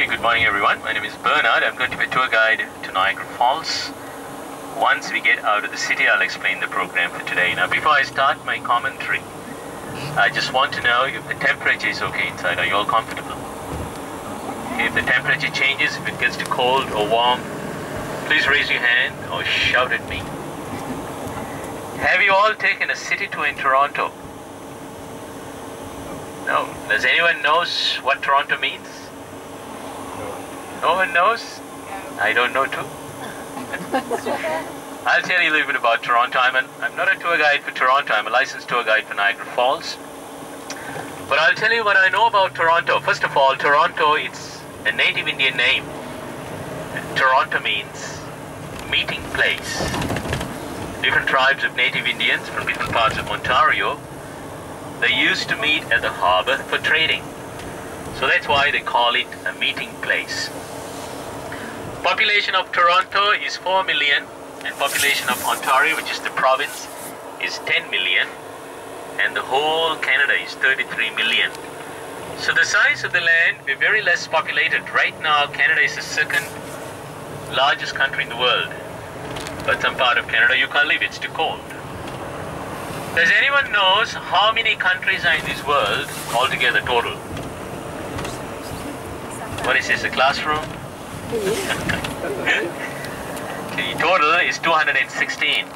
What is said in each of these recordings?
good morning everyone. My name is Bernard. I'm going to be a tour guide to Niagara Falls. Once we get out of the city, I'll explain the program for today. Now, before I start my commentary, I just want to know if the temperature is okay inside. Are you all comfortable? If the temperature changes, if it gets too cold or warm, please raise your hand or shout at me. Have you all taken a city tour in Toronto? No. Does anyone knows what Toronto means? No one knows? I don't know too. I'll tell you a little bit about Toronto. I'm not a tour guide for Toronto. I'm a licensed tour guide for Niagara Falls. But I'll tell you what I know about Toronto. First of all, Toronto, it's a native Indian name. Toronto means meeting place. Different tribes of native Indians from different parts of Ontario, they used to meet at the harbor for trading. So that's why they call it a meeting place. Population of Toronto is 4 million and population of Ontario, which is the province, is 10 million and the whole Canada is 33 million. So the size of the land, we're very less populated. Right now, Canada is the second largest country in the world. But some part of Canada you can't live, it's too cold. Does anyone knows how many countries are in this world altogether total? What is this, a classroom? The total is 216.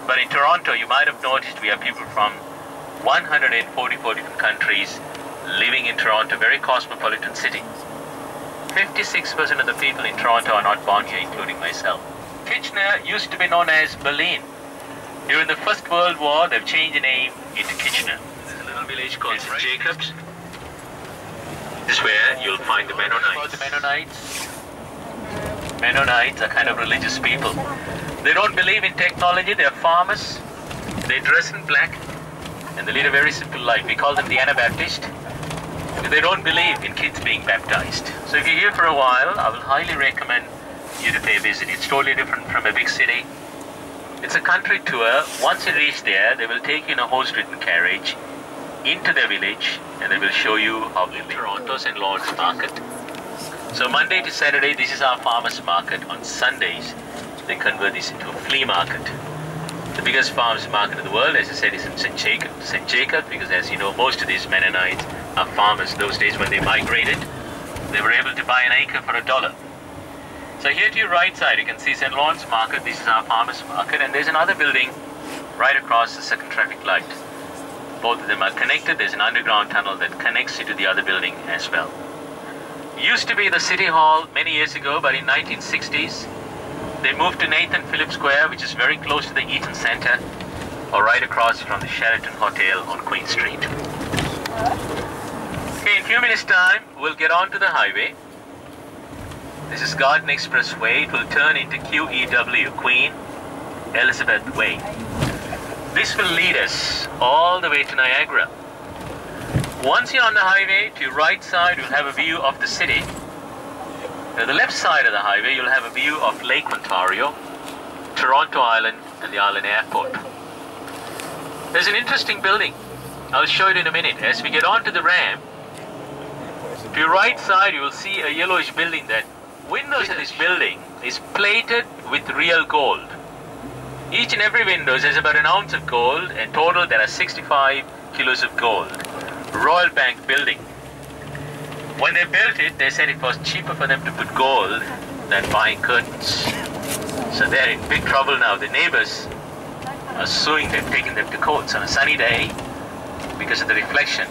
But in Toronto, you might have noticed we have people from 144 different countries living in Toronto, very cosmopolitan city. 56% of the people in Toronto are not born here, including myself. Kitchener used to be known as Berlin. During the First World War, they've changed the name into Kitchener. There's a little village called St. Jacobs. This is where you'll find the Mennonites. The Mennonites are kind of religious people. They don't believe in technology, they're farmers. They dress in black and they lead a very simple life. We call them the Anabaptist. They don't believe in kids being baptized. So if you're here for a while, I will highly recommend you to pay a visit. It's totally different from a big city. It's a country tour. Once you reach there, they will take you in a horse-drawn carriage into their village and they will show you how they live. Toronto St. Lawrence Market. So Monday to Saturday, this is our farmers market. On Sundays, they convert this into a flea market. The biggest farmers market in the world, as I said, is in St. Jacob. St. Jacob, because as you know, most of these Mennonites are farmers. Those days when they migrated, they were able to buy an acre for $1. So here to your right side, you can see St. Lawrence Market. This is our farmers market, and there's another building right across the second traffic light. Both of them are connected. There's an underground tunnel that connects you to the other building as well. Used to be the City Hall many years ago, but in 1960s, they moved to Nathan Phillips Square, which is very close to the Eaton Center, or right across from the Sheraton Hotel on Queen Street. Okay, in a few minutes' time, we'll get onto the highway. This is Garden Expressway. It will turn into QEW, Queen Elizabeth Way. This will lead us all the way to Niagara. Once you're on the highway, to your right side, you'll have a view of the city. To the left side of the highway, you'll have a view of Lake Ontario, Toronto Island, and the Island Airport. There's an interesting building. I'll show it in a minute. As we get onto the ramp, to your right side, you will see a yellowish building. That windows in this building is plated with real gold. Each and every window has about an ounce of gold, and total there are 65 kilos of gold. Royal Bank building. When they built it, they said it was cheaper for them to put gold than buying curtains. So they're in big trouble now. The neighbors are suing them, taking them to courts on a sunny day because of the reflection.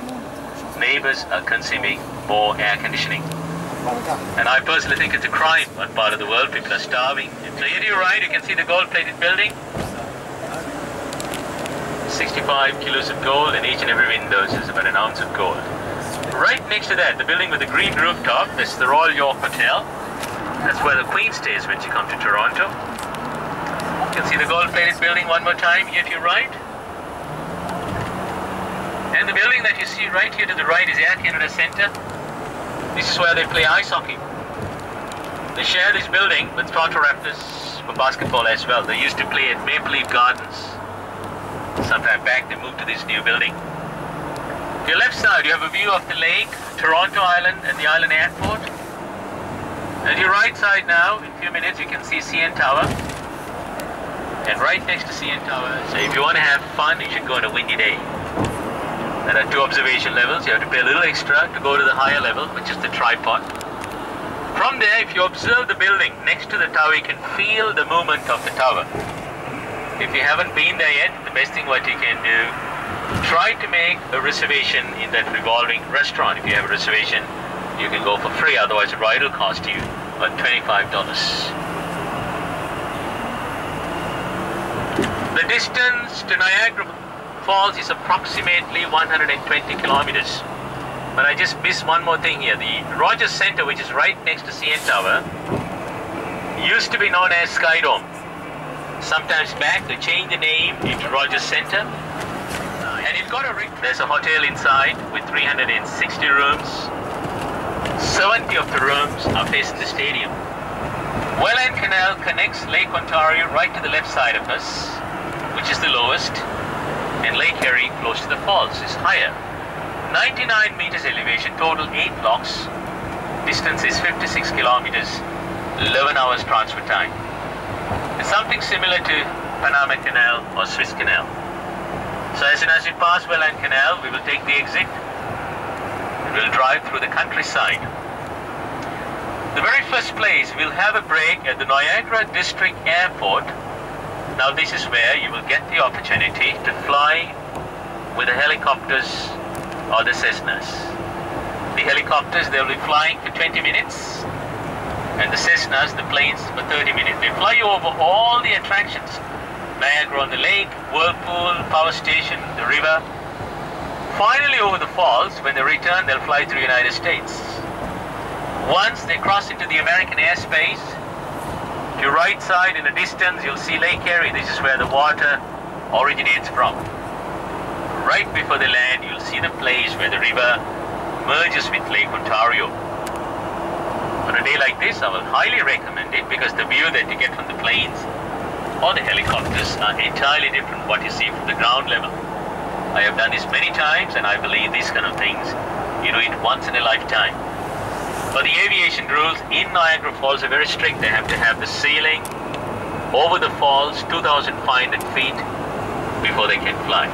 Neighbors are consuming more air conditioning. And I personally think it's a crime in one part of the world. People are starving. So here to your right, you can see the gold-plated building. 65 kilos of gold, and each and every window is about an ounce of gold. Right next to that, the building with the green rooftop, this is the Royal York Hotel. That's where the Queen stays when she comes to Toronto. You can see the gold-plated building one more time here to your right. And the building that you see right here to the right is Air Canada Centre. This is where they play ice hockey. They share this building with Toronto Raptors for basketball as well. They used to play at Maple Leaf Gardens. Sometime back, they moved to this new building. To your left side, you have a view of the lake, Toronto Island, and the Island Airport. At your right side now, in a few minutes, you can see CN Tower. And right next to CN Tower, so if you want to have fun, you should go on a windy day. There are 2 observation levels. You have to pay a little extra to go to the higher level, which is the tripod. From there, if you observe the building next to the tower, you can feel the movement of the tower. If you haven't been there yet, the best thing what you can do, try to make a reservation in that revolving restaurant. If you have a reservation, you can go for free, otherwise the ride will cost you about $25. The distance to Niagara Falls is approximately 120 kilometers. But I just missed one more thing here. The Rogers Center, which is right next to CN Tower, used to be known as Sky Dome. Sometimes back, they changed the name into Rogers Center. And it got there's a hotel inside with 360 rooms. 70 of the rooms are facing the stadium. Welland Canal connects Lake Ontario right to the left side of us, which is the lowest, and Lake Erie, close to the falls, is higher. 99 meters elevation, total 8 blocks. Distance is 56 kilometers, 11 hours transfer time. It's something similar to Panama Canal or Suez Canal. So as soon as we pass Welland Canal, we will take the exit. We'll drive through the countryside. The very first place, we'll have a break at the Niagara District Airport. Now this is where you will get the opportunity to fly with the helicopters or the Cessnas. The helicopters, they'll be flying for 20 minutes, and the Cessnas, the planes, for 30 minutes. They fly you over all the attractions. Niagara on the lake, whirlpool, power station, the river. Finally over the falls, when they return, they'll fly through the United States. Once they cross into the American airspace, to your right side in the distance, you'll see Lake Erie. This is where the water originates from. Right before they land, you'll see the place where the river merges with Lake Ontario. On a day like this, I will highly recommend it because the view that you get from the planes or the helicopters are entirely different from what you see from the ground level. I have done this many times, and I believe these kind of things, you do it once in a lifetime. But the aviation rules in Niagara Falls are very strict. They have to have the ceiling over the falls 2,500 feet before they can fly.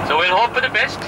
So we'll hope for the best.